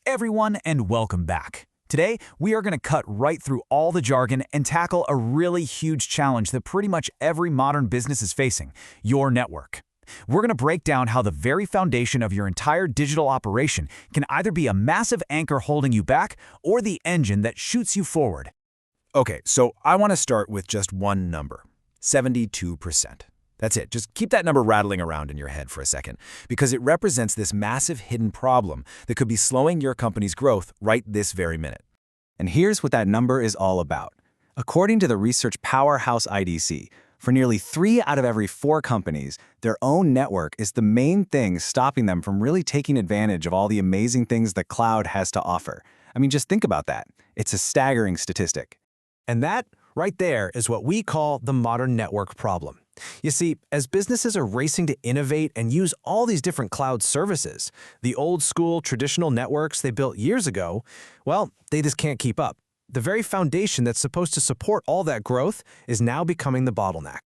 everyone, and welcome back. Today, we are going to cut right through all the jargon and tackle a really huge challenge that pretty much every modern business is facing: your network. We're going to break down how the very foundation of your entire digital operation can either be a massive anchor holding you back or the engine that shoots you forward. Okay, so I want to start with just one number: 72%. That's it. Just keep that number rattling around in your head for a second, because it represents this massive hidden problem that could be slowing your company's growth right this very minute. And here's what that number is all about. According to the research powerhouse IDC, for nearly 3 out of every 4 companies, their own network is the main thing stopping them from really taking advantage of all the amazing things the cloud has to offer. I mean, just think about that. It's a staggering statistic. And that, right there, is what we call the modern network problem. You see, as businesses are racing to innovate and use all these different cloud services, the old-school traditional networks they built years ago, well, they just can't keep up. The very foundation that's supposed to support all that growth is now becoming the bottleneck.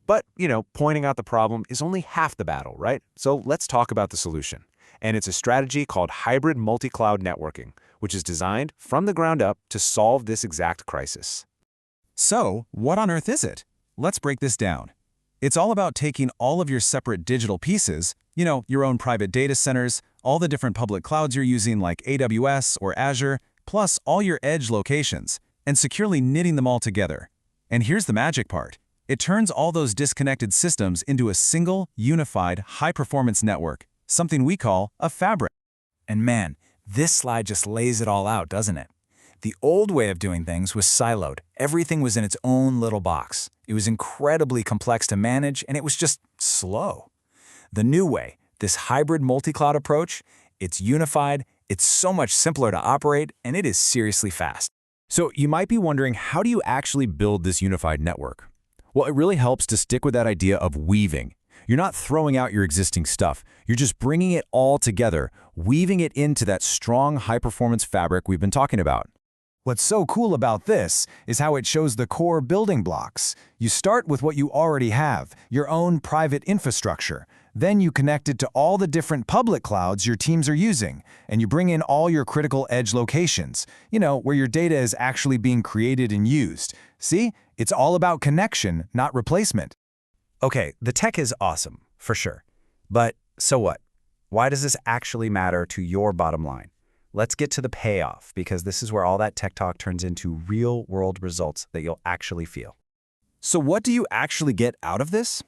But, pointing out the problem is only half the battle, right? So let's talk about the solution. And it's a strategy called hybrid multi-cloud networking, which is designed from the ground up to solve this exact crisis. So, what on earth is it? Let's break this down. It's all about taking all of your separate digital pieces, your own private data centers, all the different public clouds you're using like AWS or Azure, plus all your edge locations, and securely knitting them all together. And here's the magic part. It turns all those disconnected systems into a single, unified, high-performance network, something we call a fabric. And man, this slide just lays it all out, doesn't it? The old way of doing things was siloed. Everything was in its own little box. It was incredibly complex to manage, and it was just slow. The new way, this hybrid multi-cloud approach, it's unified, it's so much simpler to operate, and it is seriously fast. So you might be wondering, how do you actually build this unified network? Well, it really helps to stick with that idea of weaving. You're not throwing out your existing stuff. You're just bringing it all together, weaving it into that strong, high-performance fabric we've been talking about. What's so cool about this is how it shows the core building blocks. You start with what you already have, your own private infrastructure. Then you connect it to all the different public clouds your teams are using, and you bring in all your critical edge locations, where your data is actually being created and used. See? It's all about connection, not replacement. Okay, the tech is awesome, for sure. But so what? Why does this actually matter to your bottom line? Let's get to the payoff, because this is where all that tech talk turns into real-world results that you'll actually feel. So what do you actually get out of this?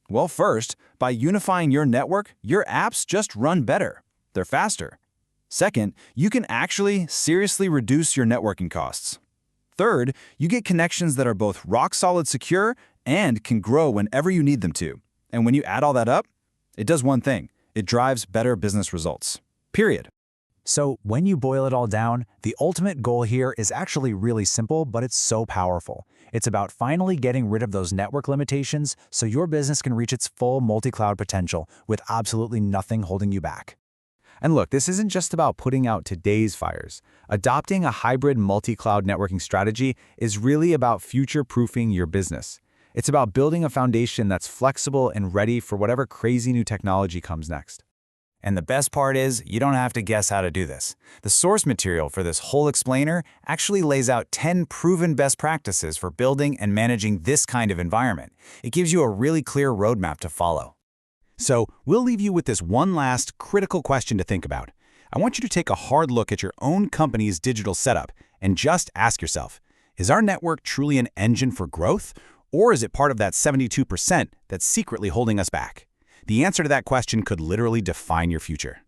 Well, first, by unifying your network, your apps just run better. They're faster. Second, you can actually seriously reduce your networking costs. Third, you get connections that are both rock-solid secure and can grow whenever you need them to. And when you add all that up, it does one thing. It drives better business results. Period. So when you boil it all down, the ultimate goal here is actually really simple, but it's so powerful. It's about finally getting rid of those network limitations so your business can reach its full multi-cloud potential with absolutely nothing holding you back. And look, this isn't just about putting out today's fires. Adopting a hybrid multi-cloud networking strategy is really about future-proofing your business. It's about building a foundation that's flexible and ready for whatever crazy new technology comes next. And the best part is, you don't have to guess how to do this. The source material for this whole explainer actually lays out 10 proven best practices for building and managing this kind of environment. It gives you a really clear roadmap to follow. So we'll leave you with this one last critical question to think about. I want you to take a hard look at your own company's digital setup and just ask yourself, is our network truly an engine for growth, or is it part of that 72% that's secretly holding us back? The answer to that question could literally define your future.